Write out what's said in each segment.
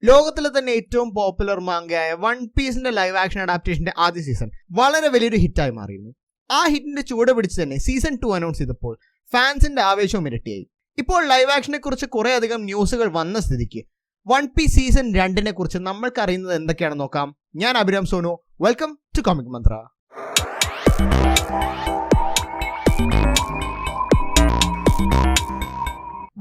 ലോകത്തിലെ തന്നെ ഏറ്റവും പോപ്പുലർ മാങ്കയായ വൺ പീസിന്റെ ലൈവ് ആക്ഷൻ അഡാപ്റ്റേഷന്റെ ആദ്യ സീസൺ വളരെ വലിയൊരു ഹിറ്റായി മാറിയിരുന്നു. ആ ഹിറ്റിന്റെ ചുവട് പിടിച്ച് തന്നെ സീസൺ 2 അനൗൺസ് ചെയ്തപ്പോൾ ഫാൻസിന്റെ ആവേശവും ഇരട്ടിയായി. ഇപ്പോൾ ലൈവ് ആക്ഷനെ കുറിച്ച് കുറെ അധികം ന്യൂസുകൾ വന്ന സ്ഥിതിക്ക് വൺ പീസ് സീസൺ 2 കുറിച്ച് നമ്മൾക്ക് അറിയുന്നത് എന്തൊക്കെയാണെന്ന് നോക്കാം. ഞാൻ Abhiram Sonu. Welcome to comic Mantra.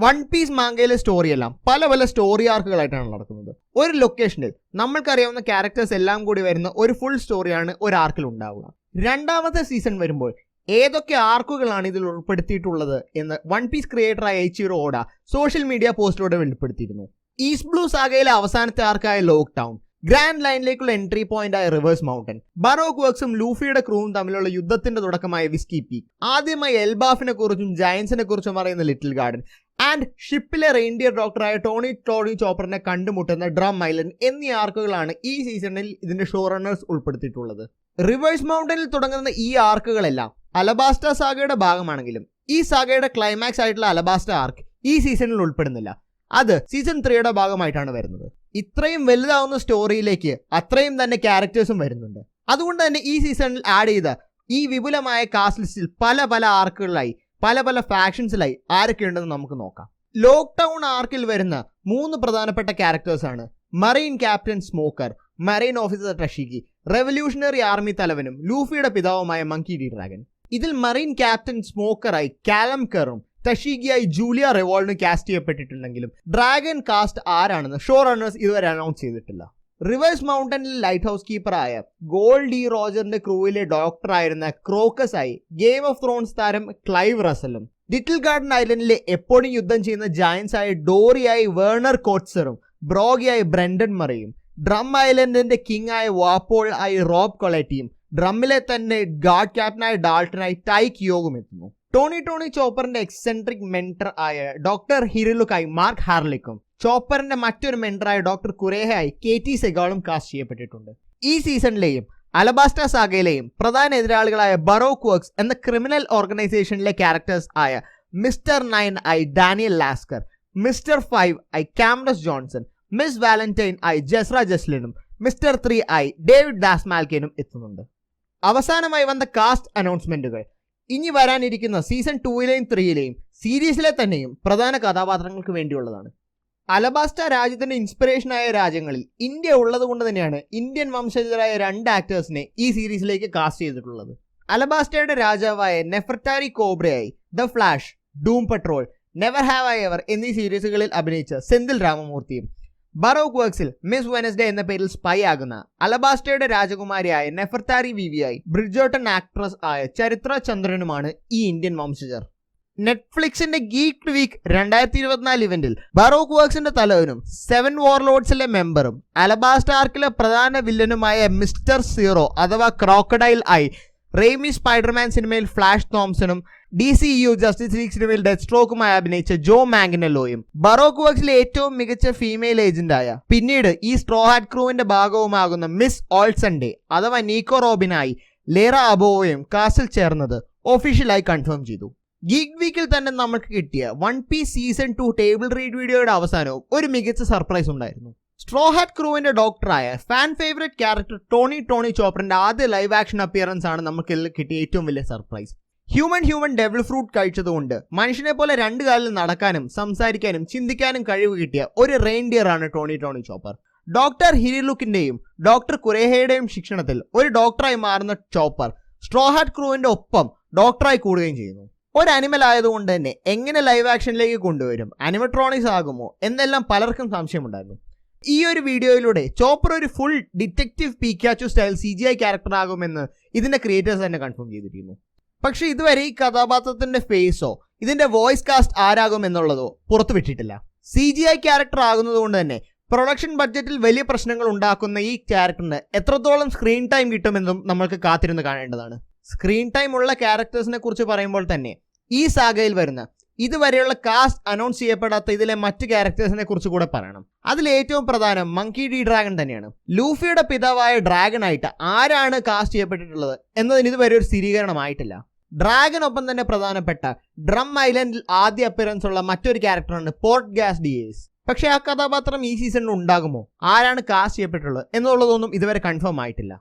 One Piece മാങ്കയിലെ സ്റ്റോറിയെല്ലാം പല സ്റ്റോറി ആർക്കുകളായിട്ടാണ് നടക്കുന്നത്. ഒരു ലൊക്കേഷനിൽ നമ്മൾക്കറിയാവുന്ന ക്യാരക്ടേഴ്സ് എല്ലാം കൂടി വരുന്ന ഒരു ഫുൾ സ്റ്റോറിയാണ് ഒരു ആർക്കിൽ ഉണ്ടാവുക. രണ്ടാമത്തെ സീസൺ വരുമ്പോൾ ഏതൊക്കെ ആർക്കുകളാണ് ഇതിൽ ഉൾപ്പെടുത്തിയിട്ടുള്ളത് എന്ന് വൺ പീസ് ക്രിയേറ്ററായ എയ്ച്ചിറോ ഓഡ സോഷ്യൽ മീഡിയ പോസ്റ്റിലൂടെ വെളിപ്പെടുത്തിയിരുന്നു. ഈസ്റ്റ് ബ്ലൂ സാഗയിലെ അവസാനത്തെ ആർക്കായ ലോക്ക് ടൗൺ, ഗ്രാൻഡ് ലൈനിലേക്കുള്ള എൻട്രി പോയിന്റ് ആയ റിവേഴ്സ് മൗണ്ടൻ, ബറോക്ക് വർക്സും ലൂഫിയുടെ ക്രൂവും തമ്മിലുള്ള യുദ്ധത്തിന്റെ തുടക്കമായ വിസ്കി പീക്ക്, ആദ്യമായി എൽബാഫിനെ കുറിച്ചും ജയൻസിനെ കുറിച്ചും പറയുന്ന ലിറ്റിൽ ഗാർഡൻ ആൻഡ് ഷിപ്പിലെ റെയിൻഡിയർ ഡോക്ടറായ ടോണി ചോപ്പറിനെ കണ്ടുമുട്ടുന്ന ഡ്രം ഐലൻഡ് എന്നീ ആർക്കുകളാണ് ഈ സീസണിൽ ഇതിന്റെ ഷോ റണ്ണേഴ്സ് ഉൾപ്പെടുത്തിയിട്ടുള്ളത്. റിവേഴ്സ് മൗണ്ടനിൽ തുടങ്ങുന്ന ഈ ആർക്കുകളെല്ലാം അലബാസ്റ്റ സാഗയുടെ ഭാഗമാണെങ്കിലും ഈ സാഗയുടെ ക്ലൈമാക്സ് ആയിട്ടുള്ള അലബാസ്റ്റ ആർക്ക് ഈ സീസണിൽ ഉൾപ്പെടുന്നില്ല. അത് സീസൺ 3യുടെ ഭാഗമായിട്ടാണ് വരുന്നത്. ഇത്രയും വലുതാവുന്ന സ്റ്റോറിയിലേക്ക് അത്രയും തന്നെ ക്യാരക്ടേഴ്സും വരുന്നുണ്ട്. അതുകൊണ്ട് തന്നെ ഈ സീസണിൽ ആഡ് ചെയ്ത ഈ വിപുലമായ കാസ്റ്റ് ലിസ്റ്റിൽ പല ആർക്കുകളായി പല ഫാക്ഷൻസിലായി ആരൊക്കെയുണ്ടെന്ന് നമുക്ക് നോക്കാം. ലോക്ക് ടൗൺ ആർക്കിൽ വരുന്ന 3 പ്രധാനപ്പെട്ട ക്യാരക്ടേഴ്സാണ് marine captain Smoker, marine officer Tashigi, revolutionary army തലവനും ലൂഫിയുടെ പിതാവുമായ മങ്കി ഡി ഡ്രാഗൺ. ഇതിൽ മറൈൻ ക്യാപ്റ്റൻ സ്മോക്കറായി കാലം കെറും ടഷിഗിയായി ജൂലിയ റെവോൾഡിന് കാസ്റ്റ് ചെയ്യപ്പെട്ടിട്ടുണ്ടെങ്കിലും ഡ്രാഗൺ കാസ്റ്റ് ആരാണെന്ന് ഷോ റണ്ണേഴ്സ് ഇതുവരെ അനൗൺസ് ചെയ്തിട്ടില്ല. റിവേഴ്സ് മൗണ്ടനിൽ ലൈറ്റ് ഹൗസ് കീപ്പറായ ഗോൾഡ് ഡി റോജറിന്റെ ക്രൂവിലെ ഡോക്ടറായിരുന്ന ക്രോക്കസ് ആയി ഗെയിം ഓഫ് ത്രോൺസ് താരം ക്ലൈവ് റസലും, ലിറ്റിൽ ഗാർഡൻ ഐലൻഡിലെ എപ്പോഴും യുദ്ധം ചെയ്യുന്ന ജയൻസ് ആയ ഡോറിയായി വേർണർ കോട്ട്സറും ബ്രോഗിയായി ബ്രെൻഡൻ മറിയും, ഡ്രം ഐലൻഡിന്റെ കിങ് ആയ വാപ്പോൾ ആയി റോബ് കൊളറ്റിയും, ഡ്രമ്മിലെ തന്നെ ഗാർഡ് ക്യാപ്റ്റനായ ഡാൾട്ടനായി ടൈക്ക് യോഗും എത്തുന്നു. ടോണി ചോപ്പറിന്റെ എക്സെൻട്രിക് മെന്റർ ആയ ഡോക്ടർ ഹിരുലുക്കായി മാർക്ക് ഹാർലിക്കും, ചോപ്പറിന്റെ മറ്റൊരു മെന്ററായ ഡോക്ടർ കുരേഹയായി KT സെഗാളും കാസ്റ്റ് ചെയ്യപ്പെട്ടിട്ടുണ്ട്. ഈ സീസണിലെയും അലബാസ്റ്റ സാഗയിലെയും പ്രധാന എതിരാളികളായ ബറോക്ക് വർക്സ് എന്ന ക്രിമിനൽ ഓർഗനൈസേഷനിലെ ക്യാരക്ടേഴ്സ് ആയ മിസ്റ്റർ 9 ആയി ഡാനിയൽ ലാസ്കർ, മിസ്റ്റർ 5 ആയി കാംഡസ് ജോൺസൺ, മിസ് വാലന്റൈൻ ആയി ജസ്ര ജസ്ലിനും, മിസ്റ്റർ 3 ആയി ഡേവിഡ് ദാസ്മാൽക്കേനും എത്തുന്നുണ്ട്. അവസാനമായി വന്ന കാസ്റ്റ് അനൗൺസ്മെന്റുകൾ ഇനി വരാനിരിക്കുന്ന സീസൺ 2ലെയും 3ലെയും സീരീസിലെ തന്നെയും പ്രധാന കഥാപാത്രങ്ങൾക്ക് വേണ്ടിയുള്ളതാണ്. അലബാസ്റ്റ രാജ്യത്തിന്റെ ഇൻസ്പിറേഷനായ രാജ്യങ്ങളിൽ ഇന്ത്യ ഉള്ളത് കൊണ്ട് തന്നെയാണ് ഇന്ത്യൻ വംശജരായ 2 ആക്ടേഴ്സിനെ ഈ സീരീസിലേക്ക് കാസ്റ്റ് ചെയ്തിട്ടുള്ളത്. അലബാസ്റ്റയുടെ രാജാവായ നെഫർട്ടാരി കോബ്രയായി the Flash, Doom Patrol, Never Have I Ever എന്നീ സീരീസുകളിൽ അഭിനയിച്ച സെന്തിൽ രാമമൂർത്തിയും, ബറോക്ക് വർക്സിൽ മിസ് വെനസ്ഡേ എന്ന പേരിൽ സ്പൈ ആകുന്ന അലബാസ്റ്റയുടെ രാജകുമാരിയായ നെഫർത്താരി വിവിയായി ബ്രിഡ്ജോട്ടൺ ആക്ട്രസ് ആയ ചരിത്ര ചന്ദ്രനുമാണ് ഈ ഇന്ത്യൻ വംശജർ. നെറ്റ്ഫ്ലിക്സിന്റെ ഗീക്ക് വീക്ക് 2024 ഇവന്റിൽ ബറോക്ക് വർക്സിന്റെ തലവനും 7 വാർലോഡ്സിലെ മെമ്പറും അലബാസ്റ്റ ആർക്കിലെ പ്രധാന വില്ലനുമായ മിസ്റ്റർ സീറോ അഥവാ ക്രോക്കഡൈൽ ആയി റെയ്മി സ്പൈഡർമാൻ സിനിമയിൽ ഫ്ലാഷ് തോംസണും DCU ജസ്റ്റിസ് ലീഗ് സിനിമയിൽ ഡെത്ത് സ്ട്രോക്കുമായി അഭിനയിച്ച ജോ മാങ്കിനെല്ലോയും, ബറോക്ക് വർക്സിലെ ഏറ്റവും മികച്ച ഫീമെയിൽ ഏജന്റായ പിന്നീട് ഈ സ്ട്രോ ഹാറ്റ് ക്രൂവിന്റെ ഭാഗവുമാകുന്ന മിസ് ഓൾസൺഡേ അഥവാ നീക്കോ റോബിനായി ലേറ അബോവയും കാസ്റ്റിൽ ചേർന്നത് ഒഫീഷ്യലായി കൺഫേം ചെയ്തു. ഗീക്ക് വീക്കിൽ തന്നെ നമുക്ക് കിട്ടിയ One Piece season 2 table read വീഡിയോയുടെ അവസാനവും ഒരു മികച്ച സർപ്രൈസ് ഉണ്ടായിരുന്നു. സ്ട്രോ ഹാറ്റ് ക്രൂവിന്റെ ഡോക്ടറായ ഫാൻ ഫേവറേറ്റ് ക്യാരക്ടർ ടോണി ചോപ്പറിന്റെ ആദ്യ ലൈവ് ആക്ഷൻ അപ്പിയറൻസ് ആണ് നമുക്ക് കിട്ടിയ ഏറ്റവും വലിയ സർപ്രൈസ്. ഹ്യൂമൻ ഡെവിൾ ഫ്രൂട്ട് കഴിച്ചതുകൊണ്ട് മനുഷ്യനെ പോലെ 2 കാലിൽ നടക്കാനും സംസാരിക്കാനും ചിന്തിക്കാനും കഴിവ് കിട്ടിയ ഒരു റെയിൻഡിയർ ആണ് ടോണി ചോപ്പർ. ഡോക്ടർ ഹിരിലുക്കിന്റെയും ഡോക്ടർ കുരേഹയുടെയും ശിക്ഷണത്തിൽ ഒരു ഡോക്ടറായി മാറുന്ന ചോപ്പർ സ്ട്രോ ഹാറ്റ് ക്രൂവിന്റെ ഒപ്പം ഡോക്ടറായി കൂടുകയും ചെയ്യുന്നു. ഒരു അനിമൽ ആയതുകൊണ്ട് തന്നെ എങ്ങനെ ലൈവ് ആക്ഷനിലേക്ക് കൊണ്ടുവരും, അനിമട്രോണിക്സ് ആകുമോ എന്നെല്ലാം പലർക്കും സംശയമുണ്ടായിരുന്നു. ഈ ഒരു വീഡിയോയിലൂടെ ചോപ്പർ ഒരു full detective പീക്കാച്ചു style CGI character ആകുമെന്ന് ഇതിന്റെ ക്രിയേറ്റേഴ്സ് തന്നെ കൺഫേം ചെയ്തിരിക്കുന്നു. പക്ഷെ ഇതുവരെ ഈ കഥാപാത്രത്തിന്റെ ഫേസോ ഇതിന്റെ വോയിസ് കാസ്റ്റ് ആരാകും എന്നുള്ളതോ പുറത്തുവിട്ടിട്ടില്ല. CGI ക്യാരക്ടർ ആകുന്നതുകൊണ്ട് തന്നെ പ്രൊഡക്ഷൻ ബഡ്ജറ്റിൽ വലിയ പ്രശ്നങ്ങൾ ഉണ്ടാക്കുന്ന ഈ ക്യാരക്ടറിന് എത്രത്തോളം സ്ക്രീൻ ടൈം കിട്ടുമെന്നും നമ്മൾക്ക് കാത്തിരുന്ന് കാണേണ്ടതാണ്. സ്ക്രീൻ ടൈം ഉള്ള ക്യാരക്ടേഴ്സിനെ കുറിച്ച് പറയുമ്പോൾ തന്നെ ഈ സാഗയിൽ വരുന്ന ഇതുവരെയുള്ള കാസ്റ്റ് അനൗൺസ് ചെയ്യപ്പെടാത്ത ഇതിലെ മറ്റ് ക്യാരക്ടേഴ്സിനെ കുറിച്ച് കൂടെ പറയണം. അതിൽ ഏറ്റവും പ്രധാനം മങ്കി ഡി ഡ്രാഗൺ തന്നെയാണ്. ലൂഫിയുടെ പിതാവായ ഡ്രാഗൺ ആയിട്ട് ആരാണ് കാസ്റ്റ് ചെയ്യപ്പെട്ടിട്ടുള്ളത് എന്നതിന് ഇതുവരെ ഒരു സ്ഥിരീകരണമായിട്ടില്ല. ഡ്രാഗനൊപ്പം തന്നെ പ്രധാനപ്പെട്ട ഡ്രം ഐലൻഡിൽ ആദ്യ അപ്പിയറൻസ് ഉള്ള മറ്റൊരു ക്യാരക്ടറാണ് പോർട്ട് ഗ്യാസ് ഡിയേസ്. പക്ഷേ ആ കഥാപാത്രം ഈ സീസണിൽ ഉണ്ടാകുമോ, ആരാണ് കാസ്റ്റ് ചെയ്യപ്പെട്ടുള്ളത് എന്നുള്ളതൊന്നും ഇതുവരെ കൺഫേം ആയിട്ടില്ല.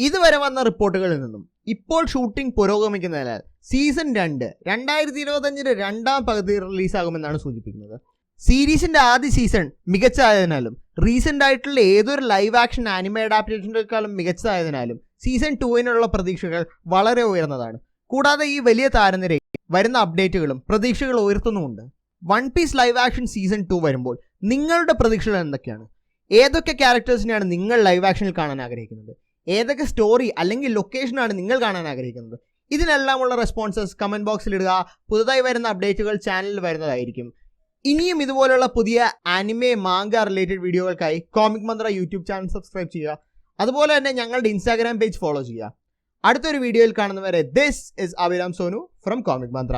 ഇതുവരെ വന്ന റിപ്പോർട്ടുകളിൽ നിന്നും ഇപ്പോൾ ഷൂട്ടിംഗ് പുരോഗമിക്കുന്നതിനാൽ സീസൺ 2025 രണ്ടാം പകുതി റിലീസാകുമെന്നാണ് സൂചിപ്പിക്കുന്നത്. സീരീസിന്റെ ആദ്യ സീസൺ മികച്ചതായതിനാലും റീസെന്റ് ആയിട്ടുള്ള ഏതൊരു ലൈവ് ആക്ഷൻ ആനിമേ അഡാപ്റ്റേഷനേക്കാളും മികച്ചതായതിനാലും സീസൺ 2 പ്രതീക്ഷകൾ വളരെ ഉയർന്നതാണ്. കൂടാതെ ഈ വലിയ താരനിരയിൽ വരുന്ന അപ്ഡേറ്റുകളും പ്രതീക്ഷകൾ ഉയർത്തുന്നുമുണ്ട്. One Piece live action season 2 വരുമ്പോൾ നിങ്ങളുടെ പ്രതീക്ഷകൾ എന്തൊക്കെയാണ്? ഏതൊക്കെ ക്യാരക്ടേഴ്സിനെയാണ് നിങ്ങൾ ലൈവ് ആക്ഷനിൽ കാണാൻ ആഗ്രഹിക്കുന്നത്? ഏതൊക്കെ സ്റ്റോറി അല്ലെങ്കിൽ ലൊക്കേഷനാണ് നിങ്ങൾ കാണാൻ ആഗ്രഹിക്കുന്നത്? ഇതിനെല്ലാമുള്ള റെസ്പോൺസസ് കമൻറ്റ് ബോക്സിൽ ഇടുക. പുതുതായി വരുന്ന അപ്ഡേറ്റുകൾ ചാനലിൽ വരുന്നതായിരിക്കും. ഇനിയും ഇതുപോലുള്ള പുതിയ ആനിമേ മാംഗ റിലേറ്റഡ് വീഡിയോകൾക്കായി കോമിക് മന്ത്ര യൂട്യൂബ് ചാനൽ സബ്സ്ക്രൈബ് ചെയ്യുക. അതുപോലെ തന്നെ ഞങ്ങളുടെ ഇൻസ്റ്റാഗ്രാം പേജ് ഫോളോ ചെയ്യുക. അടുത്തൊരു വീഡിയോയിൽ കാണുന്നവരെ this is Abhiram Sonu from comic Mantra.